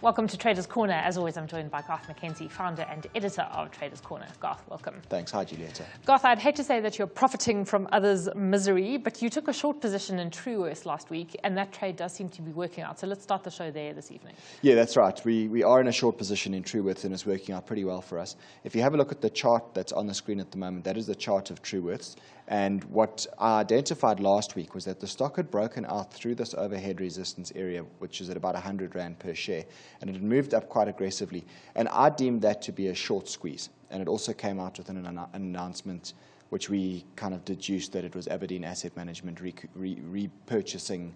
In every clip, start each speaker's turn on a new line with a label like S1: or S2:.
S1: Welcome to Traders Corner. As always, I'm joined by Garth McKenzie, founder and editor of Traders Corner. Garth, welcome.
S2: Thanks. Hi, Julieta.
S1: Garth, I'd hate to say that you're profiting from others' misery, but you took a short position in Truworths last week, and that trade does seem to be working out. So let's start the show there this evening.
S2: Yeah, that's right. We are in a short position in Truworths, and it's working out pretty well for us. If you have a look at the chart that's on the screen at the moment, that is the chart of Truworths. And what I identified last week was that the stock had broken out through this overhead resistance area, which is at about 100 Rand per share, and it had moved up quite aggressively. And I deemed that to be a short squeeze. And it also came out with an announcement, which we kind of deduced that it was Aberdeen Asset Management repurchasing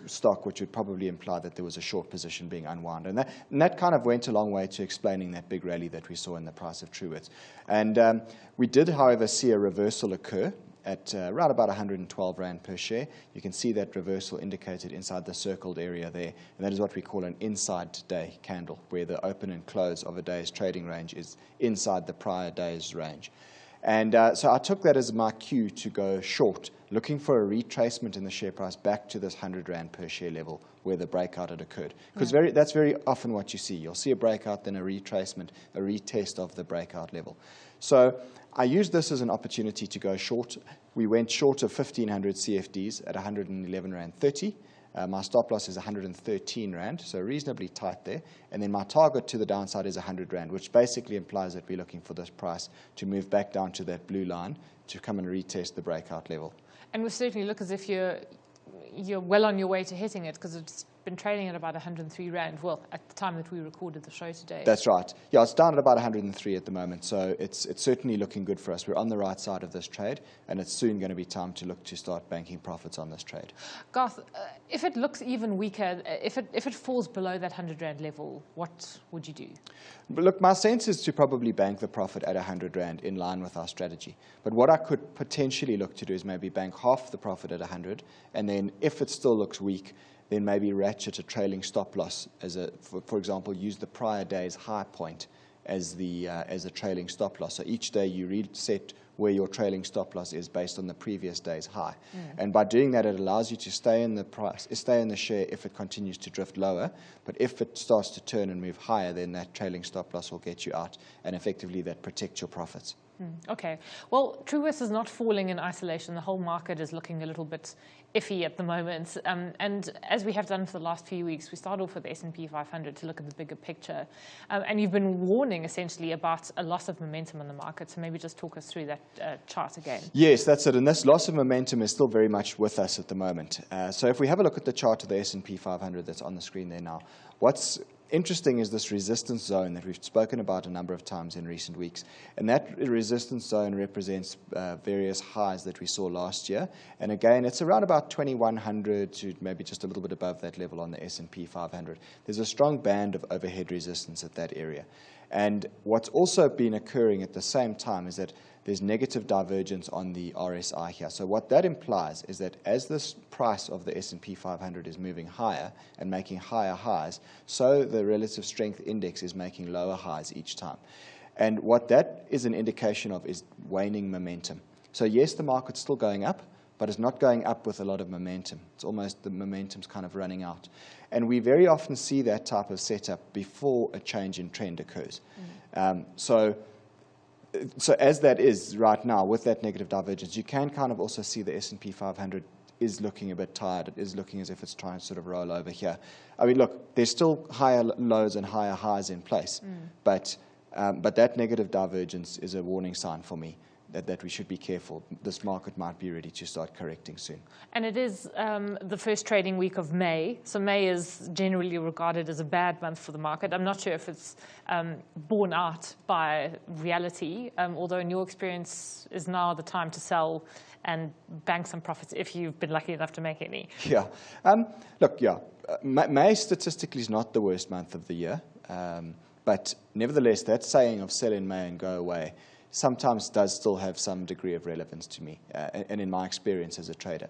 S2: stock, which would probably imply that there was a short position being unwound. And that kind of went a long way to explaining that big rally that we saw in the price of Truworths. And we did, however, see a reversal occur at around about 112 Rand per share. You can see that reversal indicated inside the circled area there, and that is what we call an inside day candle, where the open and close of a day's trading range is inside the prior day's range. And so I took that as my cue to go short, looking for a retracement in the share price back to this 100 Rand per share level where the breakout had occurred. Because that's very often what you see. You'll see a breakout, then a retracement, a retest of the breakout level. So I used this as an opportunity to go short. We went short of 1,500 CFDs at 111 Rand 30. My stop loss is 113 Rand, so reasonably tight there. And then my target to the downside is 100 Rand, which basically implies that we're looking for this price to move back down to that blue line to come and retest the breakout level.
S1: And we certainly look as if you're well on your way to hitting it, because it's been trading at about 103 Rand, well, at the time that we recorded the show today.
S2: That's right. Yeah, it's down at about 103 at the moment, so it's certainly looking good for us. We're on the right side of this trade, and it's soon going to be time to look to start banking profits on this trade.
S1: Garth, if it looks even weaker, if it falls below that 100 Rand level, what would you do?
S2: Look, my sense is to probably bank the profit at 100 Rand in line with our strategy. But what I could potentially look to do is maybe bank half the profit at 100, and then if it still looks weak, then maybe ratchet a trailing stop loss as for example, use the prior day's high point as a trailing stop loss. So each day you reset where your trailing stop loss is based on the previous day's high. And by doing that, it allows you to stay in the share if it continues to drift lower. But if it starts to turn and move higher, then that trailing stop loss will get you out, and effectively that protects your profits.
S1: Okay. Well, Truworths is not falling in isolation. The whole market is looking a little bit iffy at the moment. And as we have done for the last few weeks, we start off with the S&P 500 to look at the bigger picture. And you've been warning essentially about a loss of momentum in the market. So maybe just talk us through that chart again.
S2: Yes, that's it. And this loss of momentum is still very much with us at the moment. So if we have a look at the chart of the S&P 500 that's on the screen there now, what's interesting is this resistance zone that we've spoken about a number of times in recent weeks. And that resistance zone represents various highs that we saw last year. And again, it's around about 2,100 to maybe just a little bit above that level on the S&P 500. There's a strong band of overhead resistance at that area. And what's also been occurring at the same time is that there's negative divergence on the RSI here. So what that implies is that as this price of the S&P 500 is moving higher and making higher highs, so the relative strength index is making lower highs each time. And what that is an indication of is waning momentum. So yes, the market's still going up, but it's not going up with a lot of momentum. It's almost the momentum's kind of running out. And we very often see that type of setup before a change in trend occurs. So as that is right now, with that negative divergence, you can kind of also see the S&P 500 is looking a bit tired. It is looking as if it's trying to sort of roll over here. I mean, look, there's still higher lows and higher highs in place, but that negative divergence is a warning sign for me that we should be careful. This market might be ready to start correcting soon.
S1: And it is the first trading week of May. So May is generally regarded as a bad month for the market. I'm not sure if it's borne out by reality, although in your experience is now the time to sell and bank some profits if you've been lucky enough to make any.
S2: Yeah. Look, yeah, May statistically is not the worst month of the year. But nevertheless, that saying of sell in May and go away sometimes does still have some degree of relevance to me, and in my experience as a trader.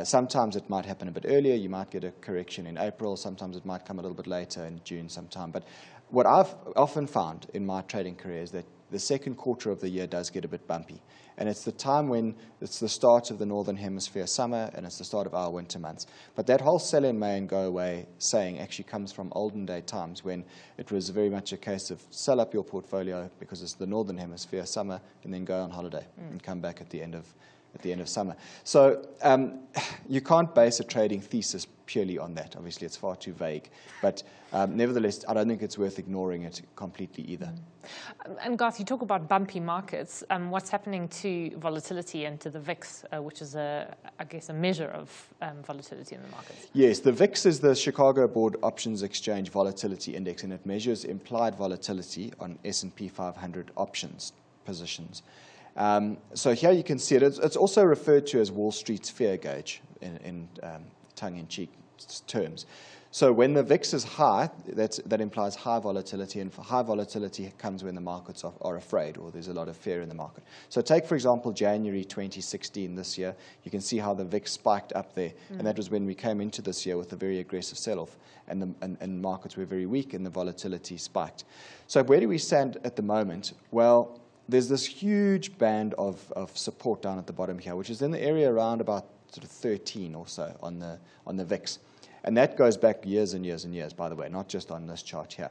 S2: Sometimes it might happen a bit earlier. You might get a correction in April. Sometimes it might come a little bit later in June sometime. But what I've often found in my trading career is that the second quarter of the year does get a bit bumpy. And it's the time when it's the start of the Northern Hemisphere summer and it's the start of our winter months. But that whole sell in May and go away saying actually comes from olden day times when it was very much a case of sell up your portfolio because it's the Northern Hemisphere summer and then go on holiday and come back at the end of summer. So you can't base a trading thesis purely on that. Obviously, it's far too vague. But nevertheless, I don't think it's worth ignoring it completely either.
S1: And Garth, you talk about bumpy markets. What's happening to volatility and to the VIX, which is, I guess, a measure of volatility in the markets? Yes,
S2: the VIX is the Chicago Board Options Exchange Volatility Index, and it measures implied volatility on S&P 500 options positions. So here you can see it. It's also referred to as Wall Street's fear gauge in tongue-in-cheek terms. So when the VIX is high, that implies high volatility, and high volatility comes when the markets are afraid or there's a lot of fear in the market. So take, for example, January 2016 this year. You can see how the VIX spiked up there, and that was when we came into this year with a very aggressive sell-off, and markets were very weak and the volatility spiked. So where do we stand at the moment? Well, there's this huge band of support down at the bottom here, which is in the area around about sort of 13 or so on the VIX. And that goes back years and years and years, by the way, not just on this chart here.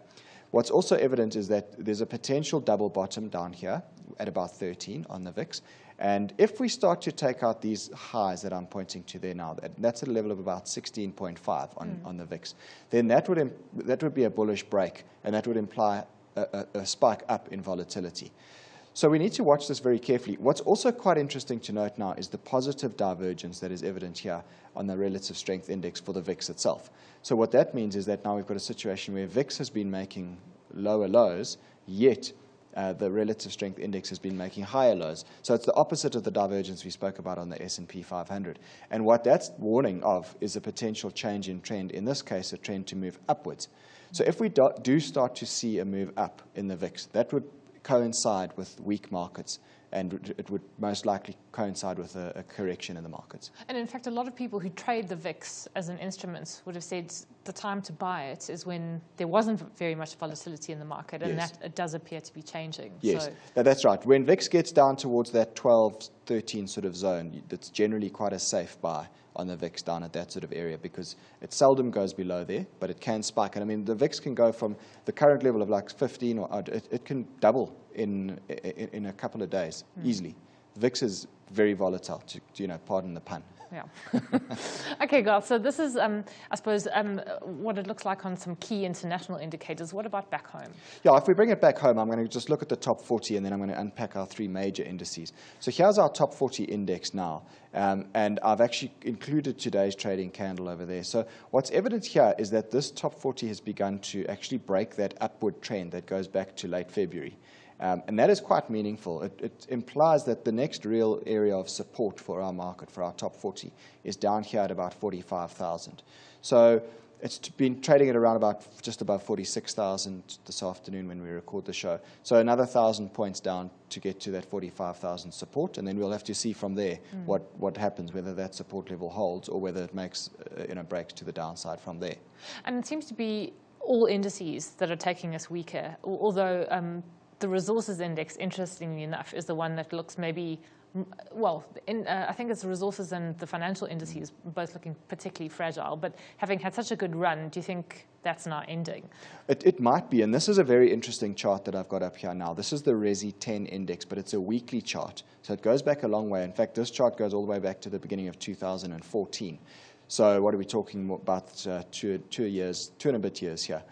S2: What's also evident is that there's a potential double bottom down here at about 13 on the VIX. And if we start to take out these highs that I'm pointing to there now, that's at a level of about 16.5 on the VIX, then that would be a bullish break, and that would imply a spike up in volatility. So we need to watch this very carefully. What's also quite interesting to note now is the positive divergence that is evident here on the relative strength index for the VIX itself. So what that means is that now we've got a situation where VIX has been making lower lows, yet the relative strength index has been making higher lows. So it's the opposite of the divergence we spoke about on the S&P 500. And what that's warning of is a potential change in trend, in this case a trend to move upwards. So if we do start to see a move up in the VIX, that would coincide with weak markets, and it would most likely coincide with a correction in the markets.
S1: And in fact, a lot of people who trade the VIX as an instrument would have said the time to buy it is when there wasn't very much volatility in the market, and that it does appear to be changing.
S2: Yes, that's right. When VIX gets down towards that 12, 13 sort of zone, that's generally quite a safe buy on the VIX down at that sort of area, because it seldom goes below there, but it can spike. And I mean, the VIX can go from the current level of like 15, or it can double in a couple of days easily. The VIX is very volatile, to pardon the pun.
S1: Yeah. Okay, Garth, so this is, I suppose, what it looks like on some key international indicators. What about back home?
S2: Yeah, if we bring it back home, I'm going to just look at the top 40, and then I'm going to unpack our three major indices. So here's our top 40 index now, and I've actually included today's trading candle over there. So what's evident here is that this top 40 has begun to actually break that upward trend that goes back to late February. And that is quite meaningful. It implies that the next real area of support for our market, for our top 40, is down here at about 45,000. So it's been trading at around about just above 46,000 this afternoon when we record the show. So another 1,000 points down to get to that 45,000 support, and then we'll have to see from there what happens, whether that support level holds or whether it makes breaks to the downside from there.
S1: And it seems to be all indices that are taking us weaker, although the resources index, interestingly enough, is the one that looks maybe, I think it's the resources and the financial indices both looking particularly fragile. But having had such a good run, do you think that's now ending?
S2: It might be, and this is a very interesting chart that I've got up here now. This is the RESI 10 index, but it's a weekly chart. So it goes back a long way. In fact, this chart goes all the way back to the beginning of 2014. So what are we talking about, 2 and a bit years here?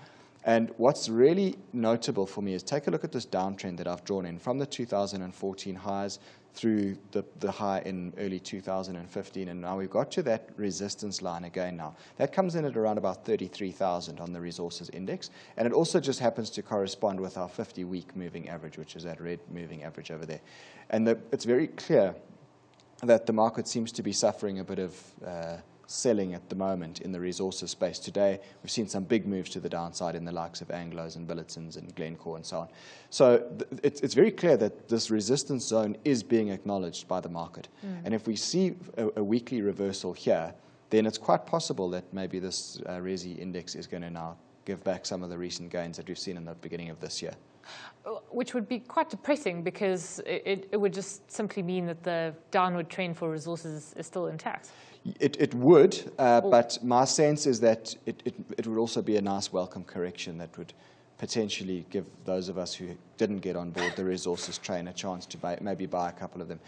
S2: And what's really notable for me is take a look at this downtrend that I've drawn in from the 2014 highs through the high in early 2015, and now we've got to that resistance line again now. That comes in at around about 33,000 on the resources index, and it also just happens to correspond with our 50-week moving average, which is that red moving average over there. And it's very clear that the market seems to be suffering a bit of selling at the moment in the resources space. Today, we've seen some big moves to the downside in the likes of Anglos and Billetsons and Glencore and so on. So it's very clear that this resistance zone is being acknowledged by the market. And if we see a weekly reversal here, then it's quite possible that maybe this RESI index is going to now give back some of the recent gains that we've seen in the beginning of this year.
S1: Which would be quite depressing because it would just simply mean that the downward trend for resources is still intact.
S2: It would, but my sense is that it would also be a nice welcome correction that would potentially give those of us who didn't get on board the resources train a chance to maybe buy a couple of them.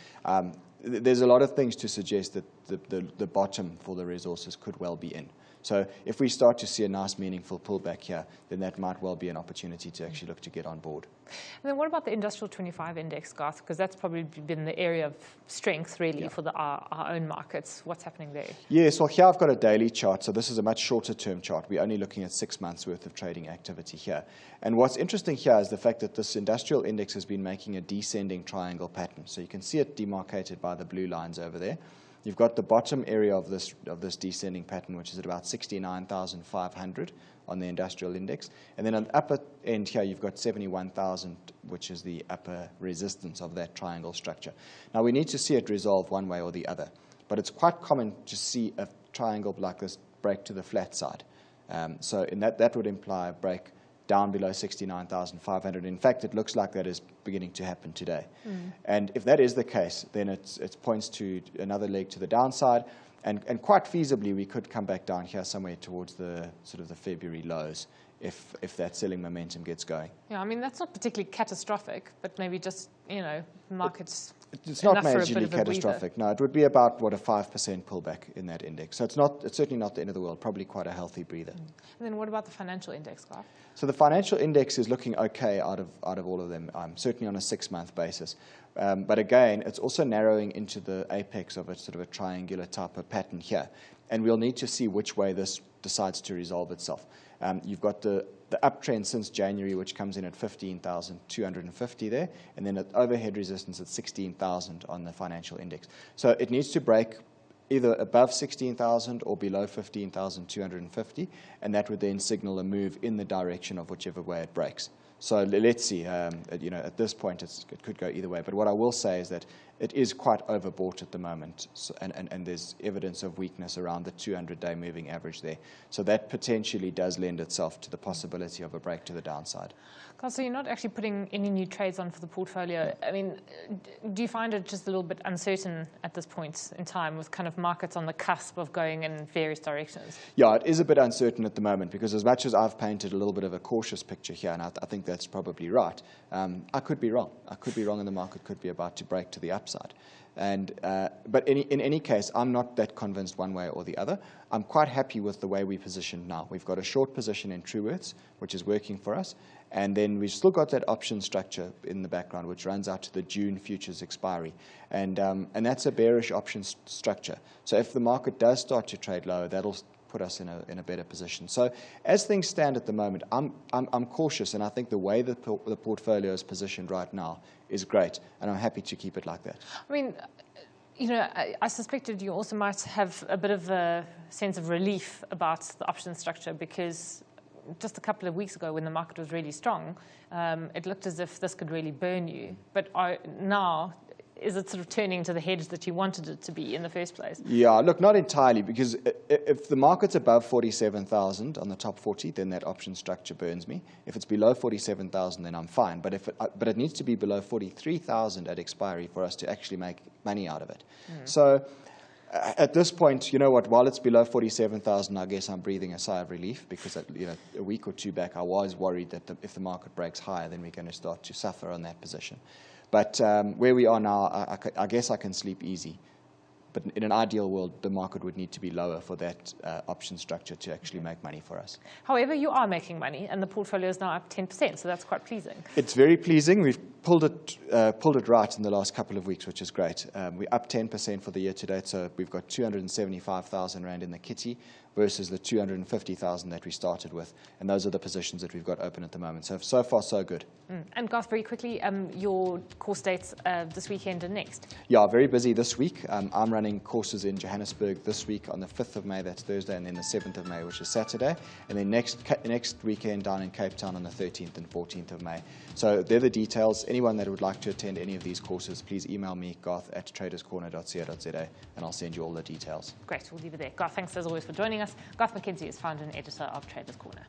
S2: There's a lot of things to suggest that the bottom for the resources could well be in. So if we start to see a nice, meaningful pullback here, then that might well be an opportunity to actually look to get on board.
S1: And then what about the Industrial 25 Index, Garth? Because that's probably been the area of strength, really, for our own markets. What's happening there?
S2: Yes, well, here I've got a daily chart. So this is a much shorter-term chart. We're only looking at 6 months' worth of trading activity here. And what's interesting here is the fact that this industrial index has been making a descending triangle pattern. So you can see it demarcated by the blue lines over there. You've got the bottom area of this descending pattern, which is at about 69,500 on the industrial index. And then on the upper end here, you've got 71,000, which is the upper resistance of that triangle structure. Now, we need to see it resolve one way or the other. But it's quite common to see a triangle like this break to the flat side. So in that would imply a break down below 69,500. In fact, it looks like that is beginning to happen today. And if that is the case, then it points to another leg to the downside. And quite feasibly, we could come back down here somewhere towards the sort of the February lows if that selling momentum gets going.
S1: Yeah, I mean, that's not particularly catastrophic, but maybe just, markets.
S2: It's not majorly catastrophic. No, it would be about, a 5% pullback in that index. So it's certainly not the end of the world, probably quite a healthy breather.
S1: And then what about the financial index, Garth?
S2: So the financial index is looking okay out of all of them, certainly on a 6-month basis. But again, it's also narrowing into the apex of a sort of a triangular type of pattern here. And we'll need to see which way this decides to resolve itself. You've got the uptrend since January, which comes in at 15,250 there, and then at overhead resistance at 16,000 on the financial index. So it needs to break either above 16,000 or below 15,250, and that would then signal a move in the direction of whichever way it breaks. So let's see. At this point, it could go either way. But what I will say is that it is quite overbought at the moment, and there's evidence of weakness around the 200-day moving average there. So that potentially does lend itself to the possibility of a break to the downside.
S1: So you're not actually putting any new trades on for the portfolio. I mean, do you find it just a little bit uncertain at this point in time with kind of markets on the cusp of going in various directions? Yeah,
S2: it is a bit uncertain at the moment because as much as I've painted a little bit of a cautious picture here, and I think that's probably right, I could be wrong. I could be wrong and the market could be about to break to the upside. But in any case, I'm not that convinced one way or the other. I'm quite happy with the way we're positioned now. We've got a short position in Truworths, which is working for us. And then we've still got that option structure in the background, which runs out to the June futures expiry. And that's a bearish option structure. So if the market does start to trade lower, that'll put us in a better position. So as things stand at the moment, I'm cautious, and I think the way the portfolio is positioned right now is great, and I'm happy to keep it like that.
S1: I mean, I suspected you also might have a bit of a sense of relief about the option structure because just a couple of weeks ago when the market was really strong, it looked as if this could really burn you. But now, is it sort of turning to the hedge that you wanted it to be in the first place? Yeah,
S2: look, not entirely, because if the market's above 47,000 on the top 40, then that option structure burns me. If it's below 47,000, then I'm fine. But it needs to be below 43,000 at expiry for us to actually make money out of it. So at this point, you know what, while it's below 47,000, I guess I'm breathing a sigh of relief because a week or two back, I was worried that if the market breaks higher, then we're going to start to suffer on that position. But where we are now, I guess I can sleep easy. But in an ideal world, the market would need to be lower for that option structure to actually make money for us.
S1: However, you are making money, and the portfolio is now up 10%, so that's quite pleasing.
S2: It's very pleasing. We've pulled it right in the last couple of weeks, which is great. We're up 10% for the year to date, so we've got 275,000 Rand in the kitty versus the 250,000 that we started with. And those are the positions that we've got open at the moment. So far, so good.
S1: And Garth, very quickly, your course dates this weekend and next?
S2: Yeah, very busy this week. I'm running courses in Johannesburg this week on the 5th of May, that's Thursday, and then the 7th of May, which is Saturday. And then next weekend down in Cape Town on the 13th and 14th of May. So they're the details. Anyone that would like to attend any of these courses, please email me, garth@traderscorner.co.za, and I'll send you all the details.
S1: Great, we'll leave it there. Garth, thanks as always for joining us. Garth McKenzie is founder and editor of Traders Corner.